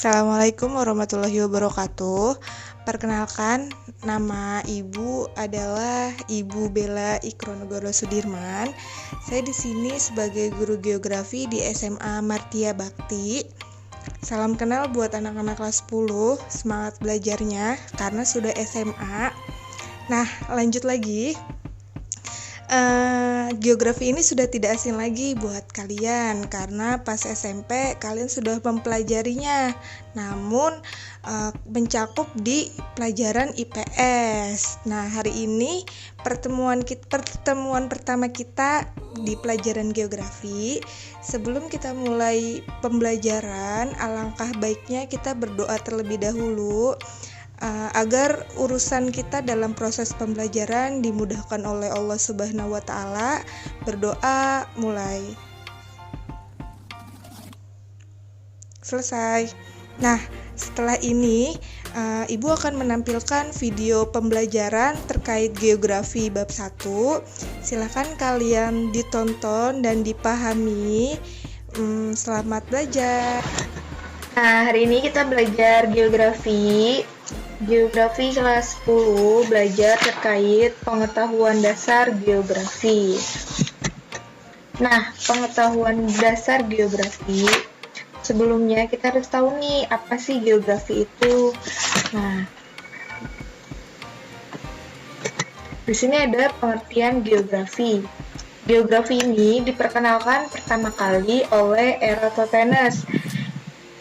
Assalamualaikum warahmatullahi wabarakatuh. Perkenalkan, nama Ibu adalah Ibu Bella Ikronegoro Sudirman. Saya di sini sebagai guru geografi di SMA Martia Bakti. Salam kenal buat anak-anak kelas 10, semangat belajarnya karena sudah SMA. Nah, lanjut lagi. Geografi ini sudah tidak asing lagi buat kalian karena pas SMP kalian sudah mempelajarinya, namun mencakup di pelajaran IPS. Nah, hari ini pertemuan pertama kita di pelajaran geografi. Sebelum kita mulai pembelajaran, alangkah baiknya kita berdoa terlebih dahulu agar urusan kita dalam proses pembelajaran dimudahkan oleh Allah Subhanahu wa Ta'ala. Berdoa mulai. Selesai. Nah, setelah ini Ibu akan menampilkan video pembelajaran terkait geografi bab 1. Silakan kalian ditonton dan dipahami. Selamat belajar. Nah, hari ini kita belajar geografi kelas 10, belajar terkait pengetahuan dasar geografi. Nah, pengetahuan dasar geografi, sebelumnya kita harus tahu nih, apa sih geografi itu? Nah, di sini ada pengertian geografi. Geografi ini diperkenalkan pertama kali oleh Eratosthenes.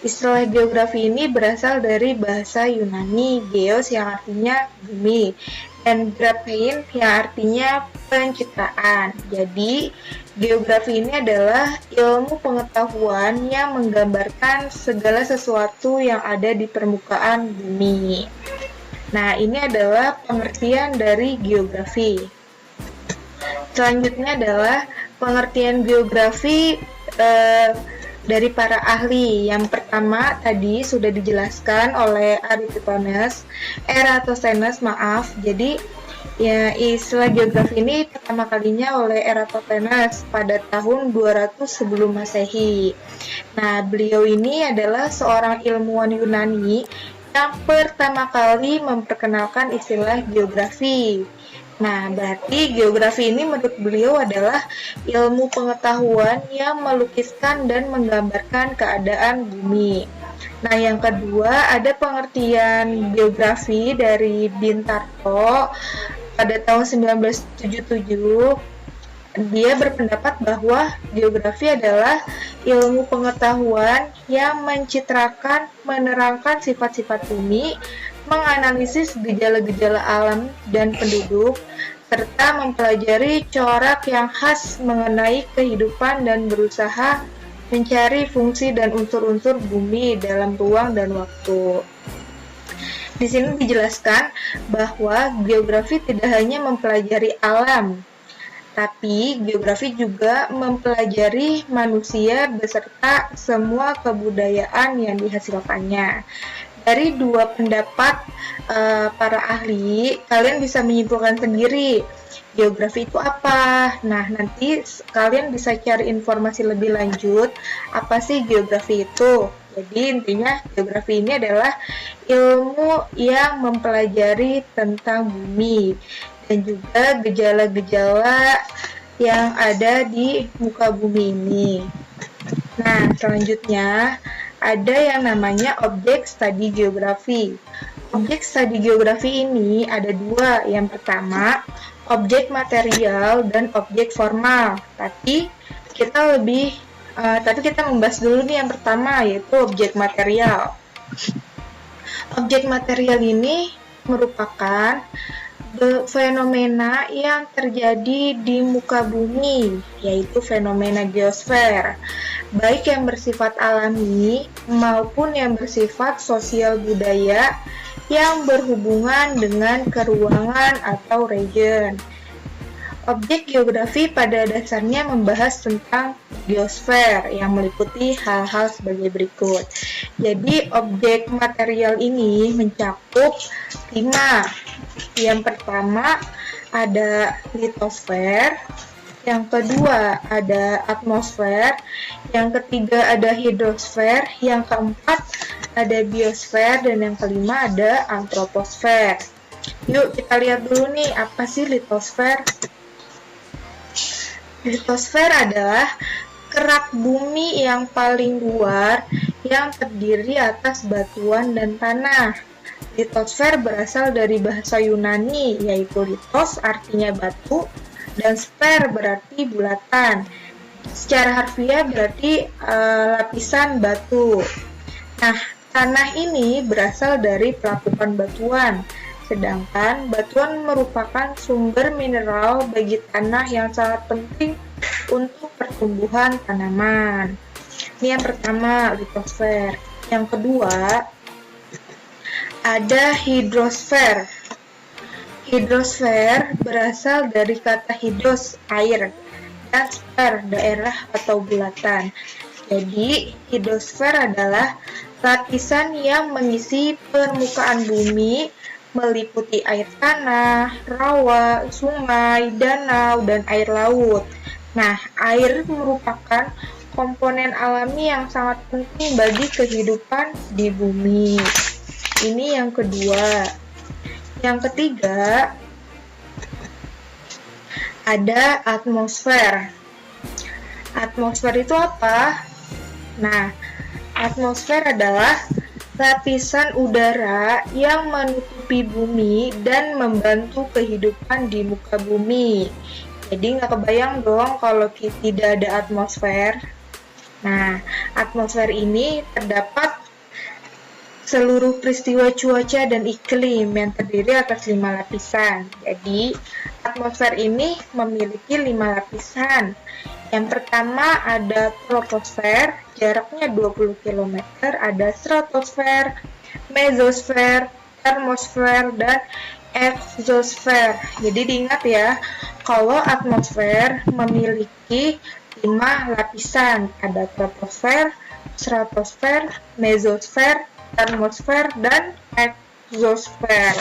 Istilah geografi ini berasal dari bahasa Yunani geos yang artinya bumi dan graphein yang artinya pencitraan. Jadi, geografi ini adalah ilmu pengetahuan yang menggambarkan segala sesuatu yang ada di permukaan bumi. Nah, ini adalah pengertian dari geografi. Selanjutnya adalah pengertian geografi dari para ahli. Yang pertama tadi sudah dijelaskan oleh Eratosthenes. Jadi ya, istilah geografi ini pertama kalinya oleh Eratosthenes pada tahun 200 sebelum Masehi. Nah, beliau ini adalah seorang ilmuwan Yunani yang pertama kali memperkenalkan istilah geografi. Nah, berarti geografi ini menurut beliau adalah ilmu pengetahuan yang melukiskan dan menggambarkan keadaan bumi. Nah, yang kedua ada pengertian geografi dari Bintarto pada tahun 1977. Dia berpendapat bahwa geografi adalah ilmu pengetahuan yang mencitrakan, menerangkan sifat-sifat bumi, menganalisis gejala-gejala alam dan penduduk, serta mempelajari corak yang khas mengenai kehidupan dan berusaha mencari fungsi dan unsur-unsur bumi dalam ruang dan waktu. Di sini dijelaskan bahwa geografi tidak hanya mempelajari alam, tapi geografi juga mempelajari manusia beserta semua kebudayaan yang dihasilkannya. Dari dua pendapat para ahli, kalian bisa menyimpulkan sendiri geografi itu apa. Nah, nanti kalian bisa cari informasi lebih lanjut apa sih geografi itu. Jadi intinya geografi ini adalah ilmu yang mempelajari tentang bumi dan juga gejala-gejala yang ada di muka bumi ini. Nah, selanjutnya ada yang namanya objek studi geografi. Objek studi geografi ini ada dua. Yang pertama, objek material dan objek formal. Tapi kita membahas dulu nih yang pertama, yaitu objek material. Objek material ini merupakan fenomena yang terjadi di muka bumi, yaitu fenomena geosfer, baik yang bersifat alami maupun yang bersifat sosial budaya yang berhubungan dengan keruangan atau region. Objek geografi pada dasarnya membahas tentang geosfer yang meliputi hal-hal sebagai berikut. Jadi, objek material ini mencakup 5. Yang pertama ada litosfer, yang kedua ada atmosfer, yang ketiga ada hidrosfer, yang keempat ada biosfer, dan yang kelima ada antroposfer. Yuk kita lihat dulu nih, apa sih litosfer? Litosfer adalah kerak bumi yang paling luar yang terdiri atas batuan dan tanah. Litosfer berasal dari bahasa Yunani, yaitu litos artinya batu, dan sfer berarti bulatan. Secara harfiah berarti lapisan batu. Nah, tanah ini berasal dari pelapukan batuan, sedangkan batuan merupakan sumber mineral bagi tanah yang sangat penting untuk pertumbuhan tanaman. Ini yang pertama, litosfer. Yang kedua, ada hidrosfer. Hidrosfer berasal dari kata hidros, air, dan sfer, daerah atau bulatan. Jadi, hidrosfer adalah lapisan yang mengisi permukaan bumi meliputi air tanah, rawa, sungai, danau, dan air laut. Nah, air merupakan komponen alami yang sangat penting bagi kehidupan di bumi. Ini yang kedua. Yang ketiga, ada atmosfer. Atmosfer itu apa? Nah, atmosfer adalah lapisan udara yang menutupi bumi dan membantu kehidupan di muka bumi. Jadi nggak kebayang dong kalau tidak ada atmosfer. Nah, atmosfer ini terdapat seluruh peristiwa cuaca dan iklim yang terdiri atas 5 lapisan. Jadi, atmosfer ini memiliki 5 lapisan. Yang pertama ada troposfer, jaraknya 20 km, ada stratosfer, mesosfer, termosfer, dan exosfer. Jadi diingat ya, kalau atmosfer memiliki 5 lapisan, ada troposfer, stratosfer, mesosfer, termosfer, dan exosfer.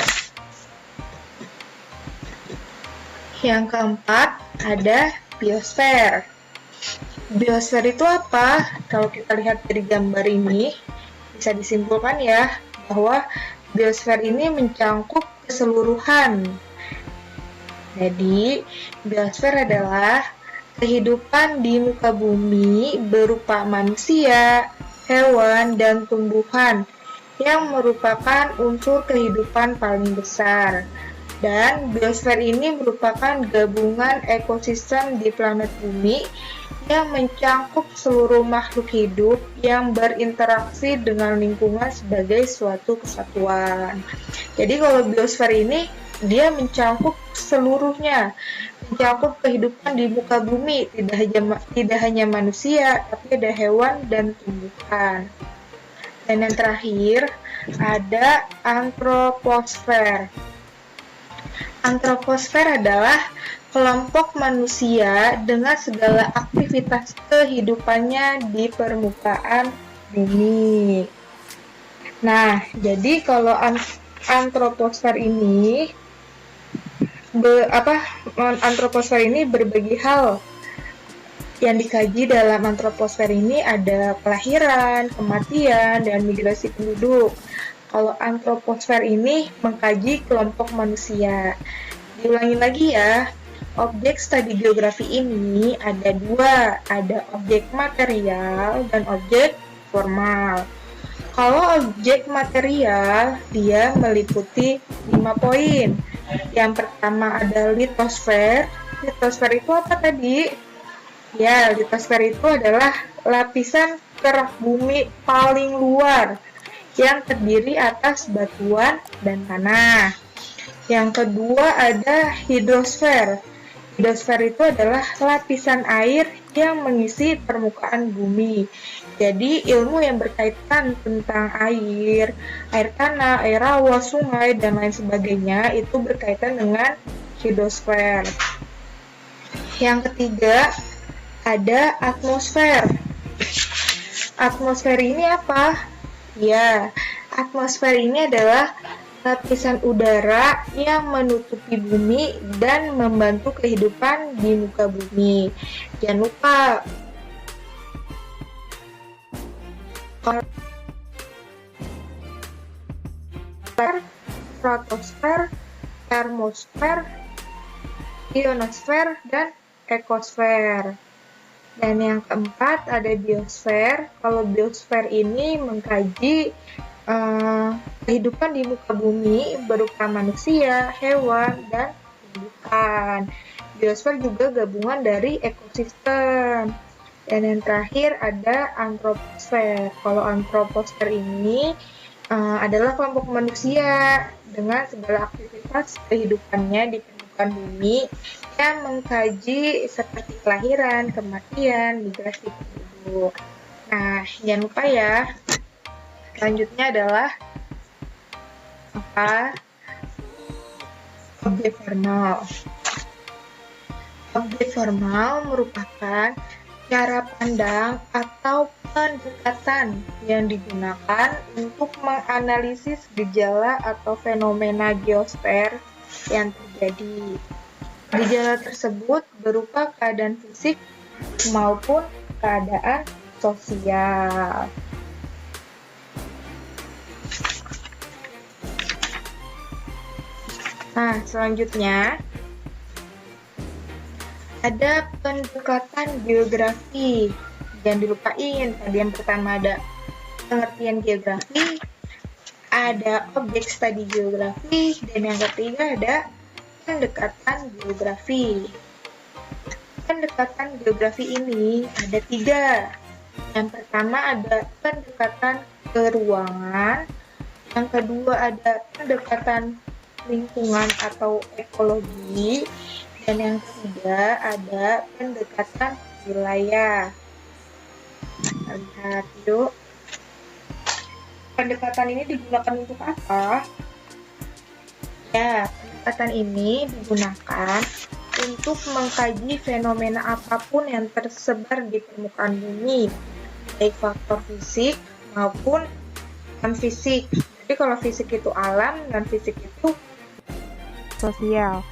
Yang keempat ada biosfer. Biosfer itu apa? Kalau kita lihat dari gambar ini, bisa disimpulkan ya bahwa biosfer ini mencangkup keseluruhan. Jadi, biosfer adalah kehidupan di muka bumi berupa manusia, hewan, dan tumbuhan yang merupakan unsur kehidupan paling besar. Dan biosfer ini merupakan gabungan ekosistem di planet bumi yang mencangkup seluruh makhluk hidup yang berinteraksi dengan lingkungan sebagai suatu kesatuan. Jadi kalau biosfer ini dia mencangkup seluruhnya, mencangkup kehidupan di muka bumi, tidak hanya manusia, tapi ada hewan dan tumbuhan. Dan yang terakhir ada antroposfer. Antroposfer adalah kelompok manusia dengan segala aktivitas kehidupannya di permukaan bumi. Nah, jadi kalau antroposfer ini antroposfer ini berbagi hal. Yang dikaji dalam antroposfer ini ada kelahiran, kematian, dan migrasi penduduk. Kalau antroposfer ini mengkaji kelompok manusia. Diulangi lagi ya, objek studi geografi ini ada dua, ada objek material dan objek formal. Kalau objek material, dia meliputi 5 poin. Yang pertama ada litosfer. Litosfer itu apa tadi? Ya, litosfer itu adalah lapisan kerak bumi paling luar yang terdiri atas batuan dan tanah. Yang kedua ada hidrosfer. Hidrosfer itu adalah lapisan air yang mengisi permukaan bumi. Jadi ilmu yang berkaitan tentang air tanah, air rawa, sungai, dan lain sebagainya itu berkaitan dengan hidrosfer. Yang ketiga ada atmosfer. Atmosfer ini apa? Ya, atmosfer ini adalah lapisan udara yang menutupi bumi dan membantu kehidupan di muka bumi. Jangan lupa stratosfer, termosfer, ionosfer, dan ekosfer. Dan yang keempat ada biosfer. Kalau biosfer ini mengkaji kehidupan di muka bumi berupa manusia, hewan, dan tumbuhan. Biosfer juga gabungan dari ekosistem. Dan yang terakhir ada antroposfer. Kalau antroposfer ini adalah kelompok manusia dengan segala aktivitas kehidupannya di permukaan bumi yang mengkaji seperti kelahiran, kematian, migrasi penduduk. Nah, jangan lupa ya. Selanjutnya adalah objek formal. Objek formal merupakan cara pandang atau pendekatan yang digunakan untuk menganalisis gejala atau fenomena geosfer yang terjadi. Gejala tersebut berupa keadaan fisik maupun keadaan sosial. Nah, selanjutnya ada pendekatan geografi. Jangan dilupain, tadi yang pertama ada pengertian geografi, ada objek studi geografi, dan yang ketiga ada pendekatan geografi. Pendekatan geografi ini ada 3. Yang pertama ada pendekatan keruangan, yang kedua ada pendekatan lingkungan atau ekologi, dan yang ketiga ada pendekatan wilayah. Kita lihat yuk. Pendekatan ini digunakan untuk apa? Ya, pendekatan ini digunakan untuk mengkaji fenomena apapun yang tersebar di permukaan bumi, baik faktor fisik maupun non-fisik. Jadi kalau fisik itu alam, non-fisik itu sosial.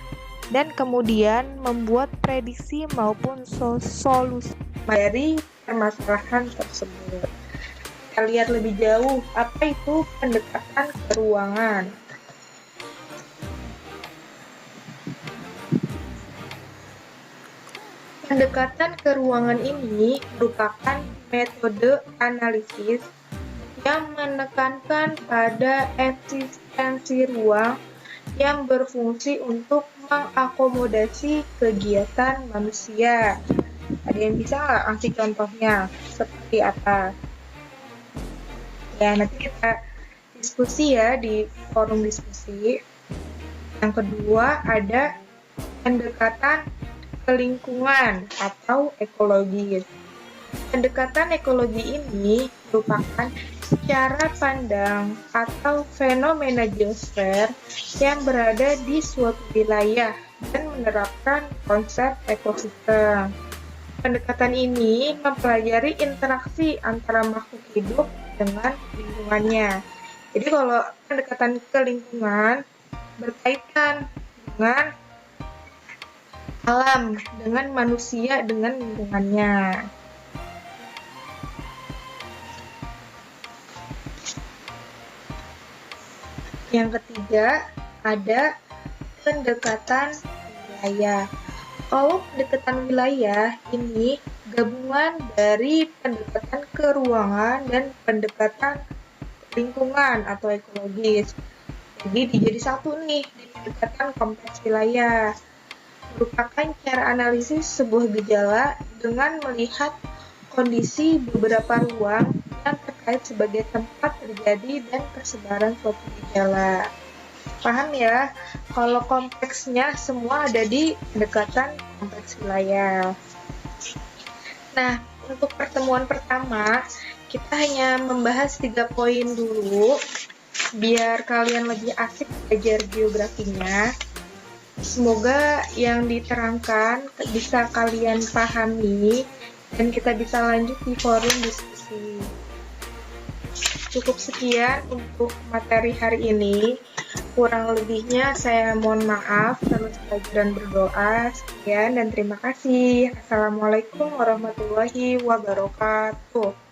Dan kemudian membuat prediksi maupun solusi dari permasalahan tersebut. Kita lihat lebih jauh, apa itu pendekatan keruangan. Pendekatan keruangan ini merupakan metode analisis yang menekankan pada eksistensi ruang yang berfungsi untuk mengakomodasi kegiatan manusia. Ada yang bisa nggak kasih contohnya? Seperti apa? Ya, nanti kita diskusi ya di forum diskusi. Yang kedua ada pendekatan kelingkungan atau ekologis. Pendekatan ekologi ini merupakan cara pandang atau fenomena geosfer yang berada di suatu wilayah dan menerapkan konsep ekosistem. Pendekatan ini mempelajari interaksi antara makhluk hidup dengan lingkungannya. Jadi kalau pendekatan ke lingkungan berkaitan dengan alam, dengan manusia, dengan lingkungannya. Yang ketiga, ada pendekatan wilayah. Kalau pendekatan wilayah ini gabungan dari pendekatan keruangan dan pendekatan lingkungan atau ekologis. Jadi dijadi satu nih di pendekatan kompleks wilayah. Merupakan cara analisis sebuah gejala dengan melihat kondisi beberapa ruang yang terkait sebagai tempat terjadi dan persebaran suatu gejala. Paham ya? Kalau kompleksnya semua ada di pendekatan kompleks wilayah. Nah, untuk pertemuan pertama, kita hanya membahas 3 poin dulu, biar kalian lebih asik belajar geografinya. Semoga yang diterangkan bisa kalian pahami, dan kita bisa lanjut di forum diskusi. Cukup sekian untuk materi hari ini. Kurang lebihnya saya mohon maaf. Terus pelajaran berdoa. Sekian dan terima kasih. Assalamualaikum warahmatullahi wabarakatuh.